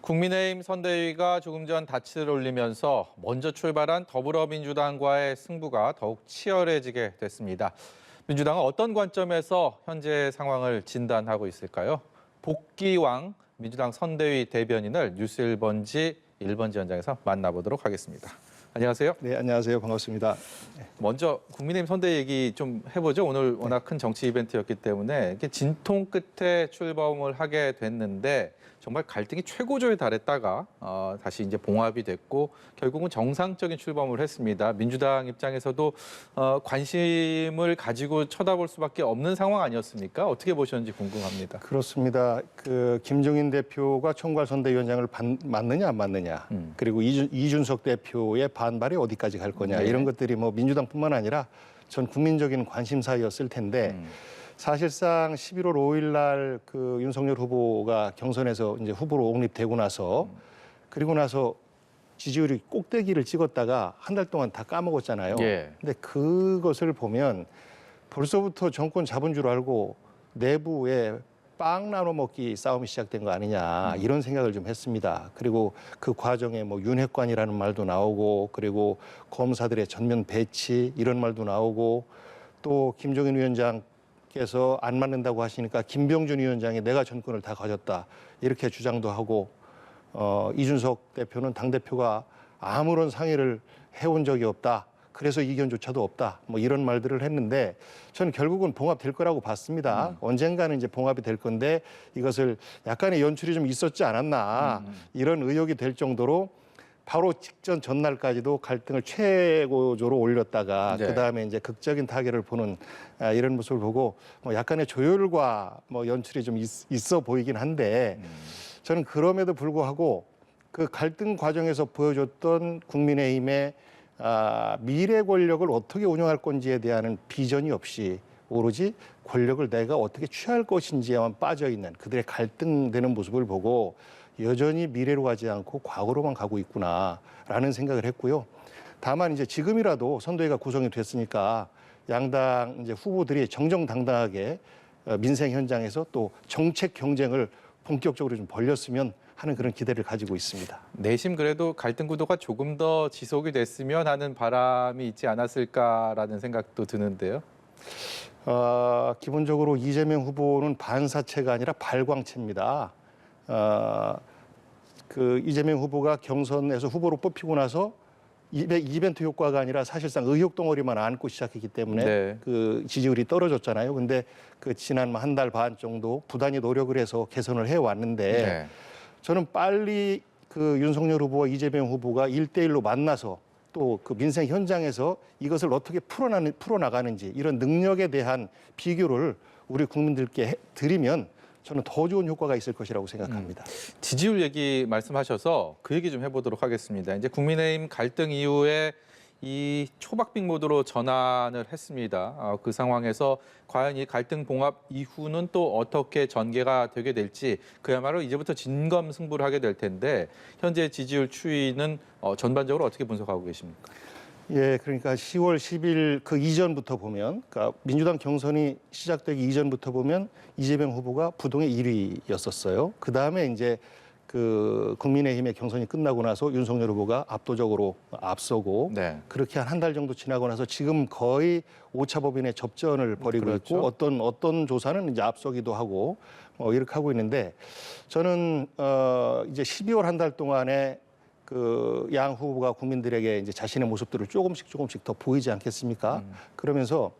국민의힘 선대위가 조금 전 닻을 올리면서 먼저 출발한 더불어민주당과의 승부가 더욱 치열해지게 됐습니다. 민주당은 어떤 관점에서 현재 상황을 진단하고 있을까요? 복귀왕 민주당 선대위 대변인을 뉴스 1번지 현장에서 만나보도록 하겠습니다. 안녕하세요. 네, 안녕하세요. 반갑습니다. 먼저 국민의힘 선대위 얘기 좀 해보죠. 오늘 워낙 큰 정치 이벤트였기 때문에 이렇게 진통 끝에 출범을 하게 됐는데 정말 갈등이 최고조에 달했다가 다시 이제 봉합이 됐고 결국은 정상적인 출범을 했습니다. 민주당 입장에서도 관심을 가지고 쳐다볼 수밖에 없는 상황 아니었습니까? 어떻게 보셨는지 궁금합니다. 그렇습니다. 김종인 대표가 총괄선대위원장을 맞느냐 안 맞느냐, 그리고 이준석 대표의 반발이 어디까지 갈 거냐, 이런 것들이 뭐 민주당뿐만 아니라 전 국민적인 관심사였을 텐데 사실상 11월 5일 날 윤석열 후보가 경선에서 이제 후보로 옹립되고 나서 그리고 나서 지지율이 꼭대기를 찍었다가 한 달 동안 다 까먹었잖아요. 예. 근데 그것을 보면 벌써부터 정권 잡은 줄 알고 내부에 빵 나눠 먹기 싸움이 시작된 거 아니냐, 이런 생각을 좀 했습니다. 그리고 그 과정에 뭐 윤핵관이라는 말도 나오고, 그리고 검사들의 전면 배치 이런 말도 나오고, 또 김종인 위원장께서 안 맞는다고 하시니까 김병준 위원장이 내가 전권을 다 가졌다 이렇게 주장도 하고, 이준석 대표는 당대표가 아무런 상의를 해온 적이 없다, 그래서 이견조차도 없다, 뭐 이런 말들을 했는데 저는 결국은 봉합될 거라고 봤습니다. 언젠가는 이제 봉합이 될 건데 이것을 약간의 연출이 좀 있었지 않았나, 이런 의혹이 될 정도로 바로 직전 전날까지도 갈등을 최고조로 올렸다가 네. 그다음에 이제 극적인 타결을 보는 이런 모습을 보고 뭐 약간의 조율과 뭐 연출이 좀 있어 보이긴 한데 저는 그럼에도 불구하고 그 갈등 과정에서 보여줬던 국민의힘의 미래 권력을 어떻게 운영할 건지에 대한 비전이 없이 오로지 권력을 내가 어떻게 취할 것인지에만 빠져있는 그들의 갈등되는 모습을 보고 여전히 미래로 가지 않고 과거로만 가고 있구나라는 생각을 했고요. 다만 이제 지금이라도 선대위가 구성이 됐으니까 양당 이제 후보들이 정정당당하게 민생 현장에서 또 정책 경쟁을 본격적으로 좀 벌였으면 하는 그런 기대를 가지고 있습니다. 내심 그래도 갈등 구도가 조금 더 지속이 됐으면 하는 바람이 있지 않았을까라는 생각도 드는데요. 기본적으로 이재명 후보는 반사체가 아니라 발광체입니다. 이재명 후보가 경선에서 후보로 뽑히고 나서 이벤트 효과가 아니라 사실상 의혹 덩어리만 안고 시작했기 때문에 네. 그 지지율이 떨어졌잖아요. 근데 그 지난 한 달 반 정도 부단히 노력을 해서 개선을 해왔는데 네. 저는 빨리 윤석열 후보와 이재명 후보가 1대1로 만나서 또 그 민생 현장에서 이것을 어떻게 풀어나가는지 이런 능력에 대한 비교를 우리 국민들께 드리면 저는 더 좋은 효과가 있을 것이라고 생각합니다. 지지율 얘기 말씀하셔서 그 얘기 좀 해보도록 하겠습니다. 이제 국민의힘 갈등 이후에 이 초박빙 모드로 전환을 했습니다. 그 상황에서 과연 이 갈등 봉합 이후는 또 어떻게 전개가 되게 될지 그야말로 이제부터 진검승부를 하게 될 텐데 현재 지지율 추이는 전반적으로 어떻게 분석하고 계십니까? 예, 그러니까 10월 10일 그 이전부터 보면, 그러니까 민주당 경선이 시작되기 이전부터 보면 이재명 후보가 부동의 1위였었어요. 그 다음에 이제 국민의힘의 경선이 끝나고 나서 윤석열 후보가 압도적으로 앞서고, 네. 그렇게 한 달 정도 지나고 나서 지금 거의 오차범위의 접전을 벌이고 그렇죠. 있고 어떤 조사는 이제 앞서기도 하고 이렇게 하고 있는데 저는 이제 12월 한 달 동안에 양 후보가 국민들에게 이제 자신의 모습들을 조금씩 더 보이지 않겠습니까? 그러면서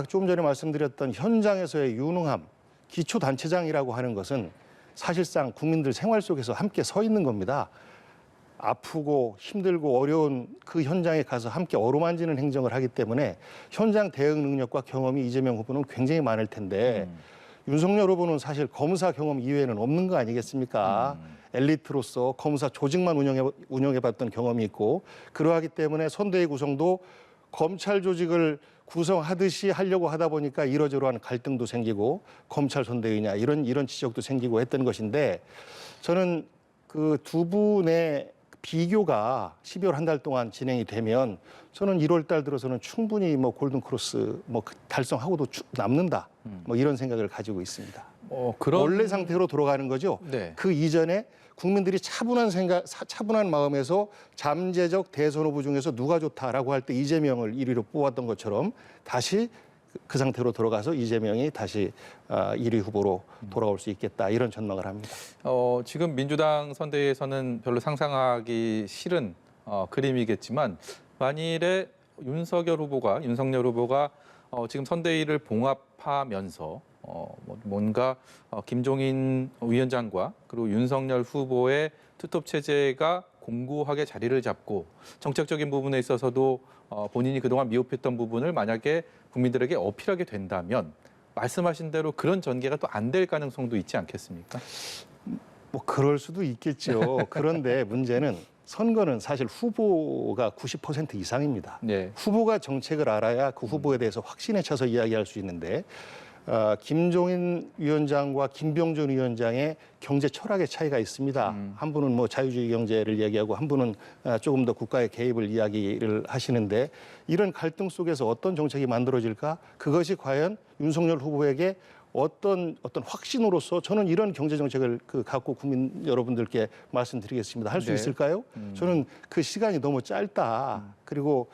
조금 전에 말씀드렸던 현장에서의 유능함, 기초단체장이라고 하는 것은 사실상 국민들 생활 속에서 함께 서 있는 겁니다. 아프고 힘들고 어려운 그 현장에 가서 함께 어루만지는 행정을 하기 때문에 현장 대응 능력과 경험이 이재명 후보는 굉장히 많을 텐데 윤석열 후보는 사실 검사 경험 이외에는 없는 거 아니겠습니까? 엘리트로서 검사 조직만 운영해봤던 경험이 있고 그러하기 때문에 선대위 구성도 검찰 조직을 구성하듯이 하려고 하다 보니까 이러저러한 갈등도 생기고 검찰 선대위냐 이런 지적도 생기고 했던 것인데 저는 그 두 분의 비교가 12월 한 달 동안 진행이 되면 저는 1월 달 들어서는 충분히 뭐 골든 크로스 달성하고도 남는다. 이런 생각을 가지고 있습니다. 원래 상태로 돌아가는 거죠. 네. 그 이전에 국민들이 차분한 마음에서 잠재적 대선 후보 중에서 누가 좋다라고 할 때 이재명을 1위로 뽑았던 것처럼 다시 그 상태로 돌아가서 이재명이 다시 1위 후보로 돌아올 수 있겠다 이런 전망을 합니다. 지금 민주당 선대위에서는 별로 상상하기 싫은 그림이겠지만 만일에 윤석열 후보가 지금 선대위를 봉합하면서 뭔가 김종인 위원장과 그리고 윤석열 후보의 투톱 체제가 공고하게 자리를 잡고 정책적인 부분에 있어서도 본인이 그동안 미흡했던 부분을 만약에 국민들에게 어필하게 된다면 말씀하신 대로 그런 전개가 또 안 될 가능성도 있지 않겠습니까? 뭐 그럴 수도 있겠죠. 그런데 문제는 선거는 사실 후보가 90% 이상입니다. 네. 후보가 정책을 알아야 그 후보에 대해서 확신에 차서 이야기할 수 있는데 김종인 위원장과 김병준 위원장의 경제 철학의 차이가 있습니다. 한 분은 뭐 자유주의 경제를 얘기하고 한 분은 조금 더 국가의 개입을 이야기를 하시는데 이런 갈등 속에서 어떤 정책이 만들어질까? 그것이 과연 윤석열 후보에게 어떤 확신으로서 저는 이런 경제 정책을 갖고 국민 여러분들께 말씀드리겠습니다. 할 수 네. 있을까요? 저는 그 시간이 너무 짧다. 그리고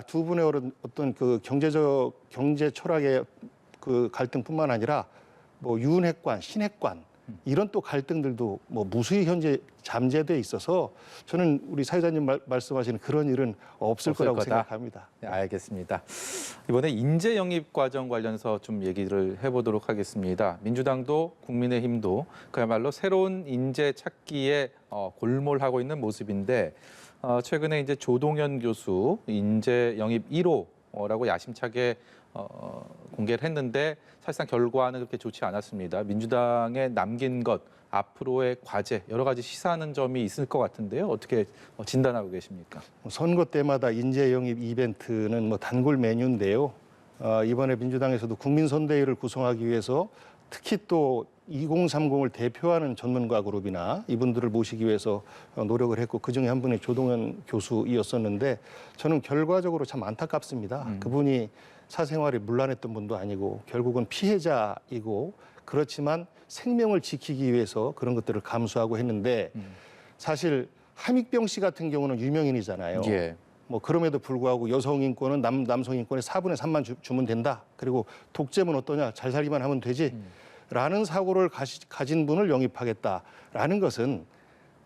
두 분의 어떤 그 경제 철학의 그 갈등뿐만 아니라 뭐 윤핵관, 신핵관 이런 또 갈등들도 뭐 무수히 현재 잠재돼 있어서 저는 우리 사회자님 말씀하시는 그런 일은 없을 거라고 거다. 생각합니다. 네, 알겠습니다. 이번에 인재 영입 과정 관련해서 좀 얘기를 해보도록 하겠습니다. 민주당도 국민의힘도 그야말로 새로운 인재 찾기에 골몰하고 있는 모습인데 최근에 이제 조동현 교수 인재 영입 1호라고 야심차게 공개를 했는데 사실상 결과는 그렇게 좋지 않았습니다. 민주당에 남긴 것, 앞으로의 과제 여러 가지 시사하는 점이 있을 것 같은데요. 어떻게 진단하고 계십니까? 선거 때마다 인재 영입 이벤트는 뭐 단골 메뉴인데요. 이번에 민주당에서도 국민선대위를 구성하기 위해서 특히 또 2030을 대표하는 전문가 그룹이나 이분들을 모시기 위해서 노력을 했고 그중에 한 분이 조동현 교수이었었는데 저는 결과적으로 참 안타깝습니다. 그분이 사생활이 문란했던 분도 아니고 결국은 피해자이고 그렇지만 생명을 지키기 위해서 그런 것들을 감수하고 했는데 사실 함익병 씨 같은 경우는 유명인이잖아요. 예. 뭐 그럼에도 불구하고 여성 인권은 남성 인권의 4분의 3만 주면 된다. 그리고 독재면 어떠냐? 잘 살기만 하면 되지. 라는 사고를 가진 분을 영입하겠다라는 것은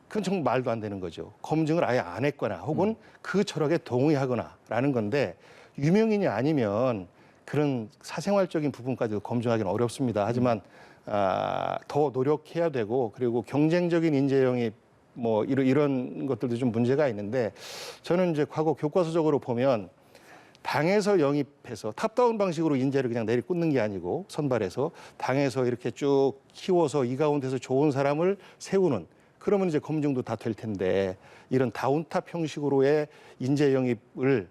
그건 정말 말도 안 되는 거죠. 검증을 아예 안 했거나 혹은 그 철학에 동의하거나라는 건데 유명인이 아니면 그런 사생활적인 부분까지도 검증하기는 어렵습니다. 하지만 더 노력해야 되고 그리고 경쟁적인 인재 영입 뭐 이런 것들도 좀 문제가 있는데 저는 이제 과거 교과서적으로 보면 당에서 영입해서 탑다운 방식으로 인재를 그냥 내리꽂는 게 아니고 선발해서 당에서 이렇게 쭉 키워서 이 가운데서 좋은 사람을 세우는 그러면 이제 검증도 다 될 텐데 이런 다운탑 형식으로의 인재 영입을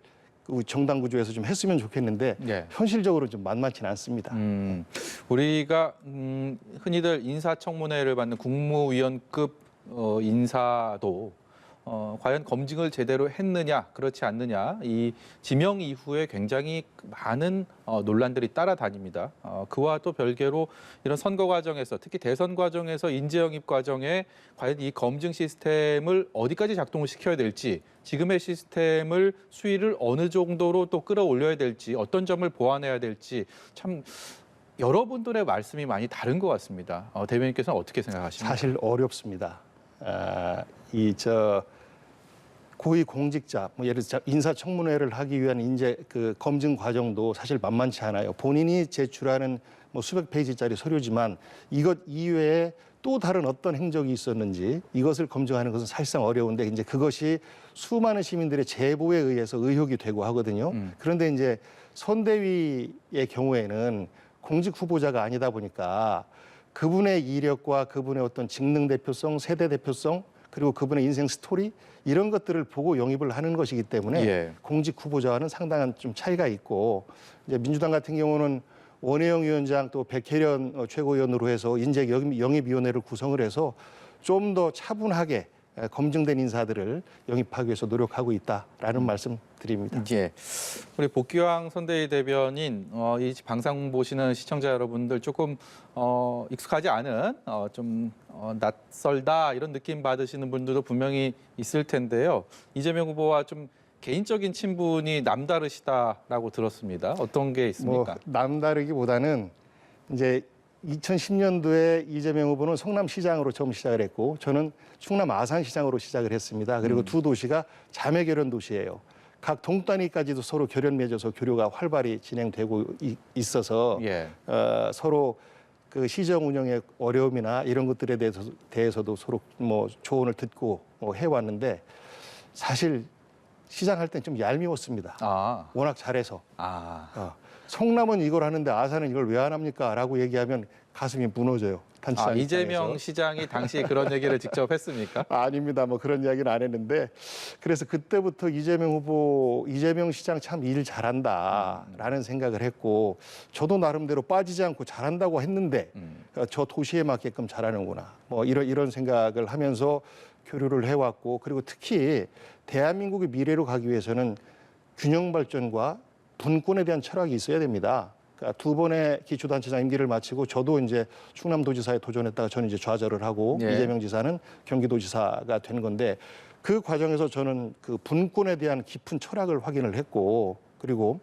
정당 구조에서 좀 했으면 좋겠는데 네. 현실적으로 좀 만만치는 않습니다. 우리가 흔히들 인사청문회를 받는 국무위원급 인사도 과연 검증을 제대로 했느냐 그렇지 않느냐 이 지명 이후에 굉장히 많은 논란들이 따라다닙니다. 그와 또 별개로 이런 선거 과정에서 특히 대선 과정에서 인재 영입 과정에 과연 이 검증 시스템을 어디까지 작동을 시켜야 될지 지금의 시스템을 수위를 어느 정도로 또 끌어올려야 될지 어떤 점을 보완해야 될지 참 여러분들의 말씀이 많이 다른 것 같습니다. 대변인께서는 어떻게 생각하십니까? 사실 어렵습니다. 고위 공직자, 뭐 예를 들어 인사청문회를 하기 위한 인재 그 검증 과정도 사실 만만치 않아요. 본인이 제출하는 뭐 수백 페이지짜리 서류지만 이것 이외에 또 다른 어떤 행적이 있었는지 이것을 검증하는 것은 사실상 어려운데 이제 그것이 수많은 시민들의 제보에 의해서 의혹이 되고 하거든요. 그런데 이제 선대위의 경우에는 공직 후보자가 아니다 보니까 그분의 이력과 그분의 어떤 직능 대표성, 세대 대표성 그리고 그분의 인생 스토리 이런 것들을 보고 영입을 하는 것이기 때문에 예. 공직 후보자와는 상당한 좀 차이가 있고 이제 민주당 같은 경우는 원혜영 위원장 또 백혜련 최고위원으로 해서 인재 영입위원회를 구성을 해서 좀 더 차분하게 검증된 인사들을 영입하기 위해서 노력하고 있다라는 말씀 드립니다. 예. 우리 복귀왕 선대위 대변인, 이 방송 보시는 시청자 여러분들 조금 익숙하지 않은 좀 낯설다 이런 느낌 받으시는 분들도 분명히 있을 텐데요. 이재명 후보와 좀 개인적인 친분이 남다르시다라고 들었습니다. 어떤 게 있습니까? 남다르기보다는 이제 2010년도에 이재명 후보는 성남시장으로 처음 시작을 했고 저는 충남 아산시장으로 시작을 했습니다. 그리고 두 도시가 자매 결연 도시예요. 각 동단위까지도 서로 결연 맺어서 교류가 활발히 진행되고 있어서 예. 서로 그 시정 운영의 어려움이나 이런 것들에 대해서도 서로 뭐 조언을 듣고 해왔는데 사실 시장할 땐 좀 얄미웠습니다. 아, 워낙 잘해서. 아. 성남은 이걸 하는데 아산은 이걸 왜 안 합니까? 라고 얘기하면 가슴이 무너져요. 단체장 이재명 입장에서. 시장이 당시 그런 얘기를 직접 했습니까? 아닙니다. 뭐 그런 이야기는 안 했는데 그래서 그때부터 이재명 시장 참 일 잘한다라는 생각을 했고 저도 나름대로 빠지지 않고 잘한다고 했는데 저 도시에 맞게끔 잘하는구나. 뭐 이런 생각을 하면서 교류를 해왔고 그리고 특히 대한민국의 미래로 가기 위해서는 균형 발전과 분권에 대한 철학이 있어야 됩니다. 그러니까 두 번의 기초단체장 임기를 마치고 저도 이제 충남도지사에 도전했다가 저는 이제 좌절을 하고 예. 이재명 지사는 경기도지사가 된 건데 그 과정에서 저는 그 분권에 대한 깊은 철학을 확인을 했고 그리고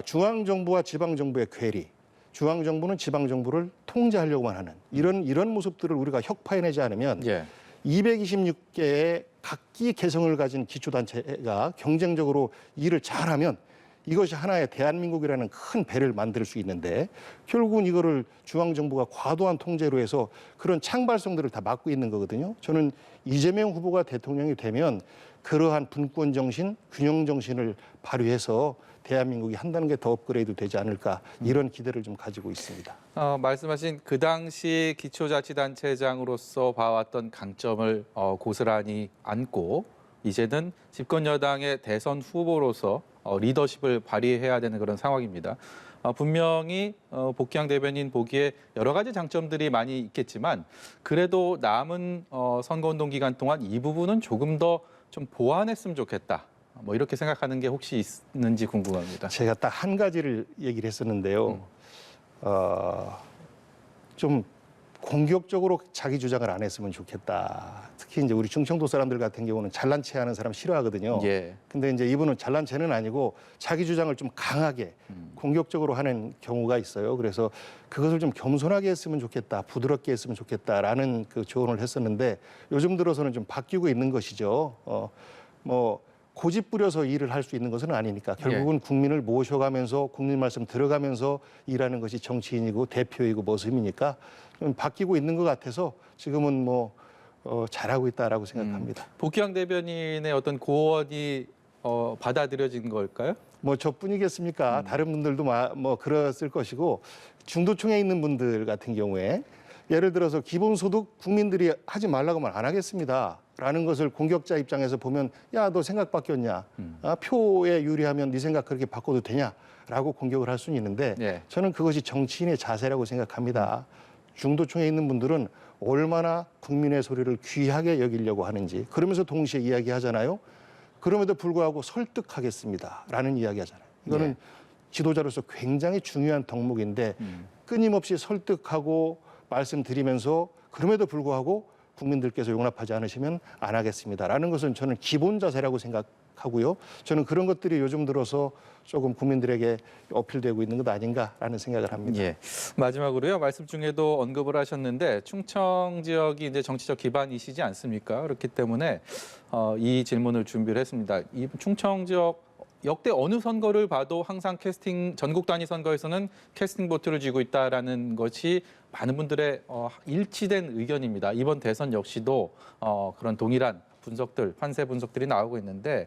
중앙정부와 지방정부의 괴리, 중앙정부는 지방정부를 통제하려고만 하는 이런 모습들을 우리가 혁파해내지 않으면 예. 226개의 각기 개성을 가진 기초단체가 경쟁적으로 일을 잘하면 이것이 하나의 대한민국이라는 큰 배를 만들 수 있는데 결국은 이거를 중앙정부가 과도한 통제로 해서 그런 창발성들을 다 막고 있는 거거든요. 저는 이재명 후보가 대통령이 되면 그러한 분권 정신, 균형 정신을 발휘해서 대한민국이 한다는 게 더 업그레이드 되지 않을까 이런 기대를 좀 가지고 있습니다. 말씀하신 그 당시 기초자치단체장으로서 봐왔던 강점을 고스란히 안고 이제는 집권 여당의 대선 후보로서 리더십을 발휘해야 되는 그런 상황입니다. 분명히 복귀왕 대변인 보기에 여러 가지 장점들이 많이 있겠지만 그래도 남은 선거운동 기간 동안 이 부분은 조금 더 좀 보완했으면 좋겠다. 뭐 이렇게 생각하는 게 혹시 있는지 궁금합니다. 제가 딱 한 가지를 얘기를 했었는데요. 좀 공격적으로 자기 주장을 안 했으면 좋겠다. 특히 이제 우리 충청도 사람들 같은 경우는 잘난 체 하는 사람 싫어하거든요. 예. 근데 이제 이분은 잘난 체는 아니고 자기 주장을 좀 강하게 공격적으로 하는 경우가 있어요. 그래서 그것을 좀 겸손하게 했으면 좋겠다. 부드럽게 했으면 좋겠다라는 그 조언을 했었는데 요즘 들어서는 좀 바뀌고 있는 것이죠. 뭐 고집 부려서 일을 할 수 있는 것은 아니니까 결국은 국민을 모셔가면서 국민 말씀 들어가면서 일하는 것이 정치인이고 대표이고 모습이니까 좀 바뀌고 있는 것 같아서 지금은 뭐 잘하고 있다라고 생각합니다. 복귀왕 대변인의 어떤 고언이 받아들여진 걸까요? 뭐 저뿐이겠습니까? 다른 분들도 뭐 그랬을 것이고 중도층에 있는 분들 같은 경우에 예를 들어서 기본소득 국민들이 하지 말라고 하면 안 하겠습니다. 라는 것을 공격자 입장에서 보면 야, 너 생각 바뀌었냐? 표에 유리하면 네 생각 그렇게 바꿔도 되냐? 라고 공격을 할 수는 있는데 예. 저는 그것이 정치인의 자세라고 생각합니다. 중도층에 있는 분들은 얼마나 국민의 소리를 귀하게 여기려고 하는지 그러면서 동시에 이야기하잖아요. 그럼에도 불구하고 설득하겠습니다. 라는 이야기 하잖아요. 이거는 지도자로서 굉장히 중요한 덕목인데 끊임없이 설득하고 말씀드리면서 그럼에도 불구하고 국민들께서 용납하지 않으시면 안 하겠습니다라는 것은 저는 기본 자세라고 생각하고요. 저는 그런 것들이 요즘 들어서 조금 국민들에게 어필되고 있는 것 아닌가라는 생각을 합니다. 예. 마지막으로요. 말씀 중에도 언급을 하셨는데 충청 지역이 이제 정치적 기반이시지 않습니까? 그렇기 때문에 이 질문을 준비를 했습니다. 이 충청 지역 역대 어느 선거를 봐도 항상 전국 단위 선거에서는 캐스팅 보트를 쥐고 있다라는 것이 많은 분들의 일치된 의견입니다. 이번 대선 역시도 그런 동일한 판세 분석들이 나오고 있는데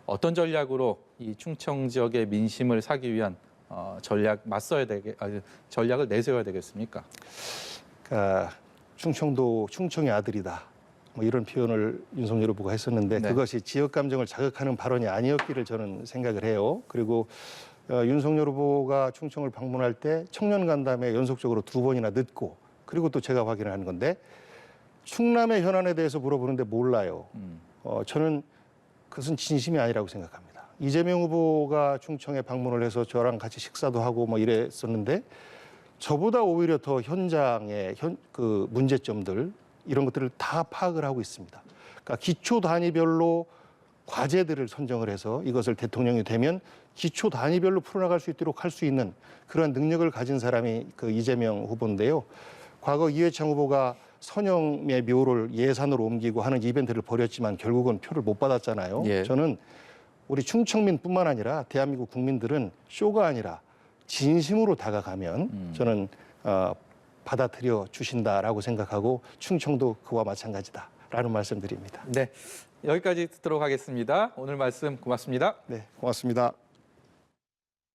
어떤 전략으로 이 충청 지역의 민심을 사기 위한 전략을 내세워야 되겠습니까? 그러니까 충청의 아들이다. 뭐 이런 표현을 윤석열 후보가 했었는데 그것이 지역 감정을 자극하는 발언이 아니었기를 저는 생각을 해요. 그리고 윤석열 후보가 충청을 방문할 때 청년 간담회 연속적으로 2번이나 늦고 그리고 또 제가 확인을 한 건데 충남의 현안에 대해서 물어보는데 몰라요. 저는 그것은 진심이 아니라고 생각합니다. 이재명 후보가 충청에 방문을 해서 저랑 같이 식사도 하고 뭐 이랬었는데 저보다 오히려 더 현장의 그 문제점들 이런 것들을 다 파악을 하고 있습니다. 그러니까 기초 단위별로 과제들을 선정을 해서 이것을 대통령이 되면 기초 단위별로 풀어나갈 수 있도록 할 수 있는 그런 능력을 가진 사람이 그 이재명 후보인데요. 과거 이회창 후보가 선영의 묘를 예산으로 옮기고 하는 이벤트를 벌였지만 결국은 표를 못 받았잖아요. 예. 저는 우리 충청민뿐만 아니라 대한민국 국민들은 쇼가 아니라 진심으로 다가가면 저는 받아들여 주신다라고 생각하고 충청도 그와 마찬가지다라는 말씀드립니다. 네, 여기까지 듣도록 하겠습니다. 오늘 말씀 고맙습니다. 네, 고맙습니다.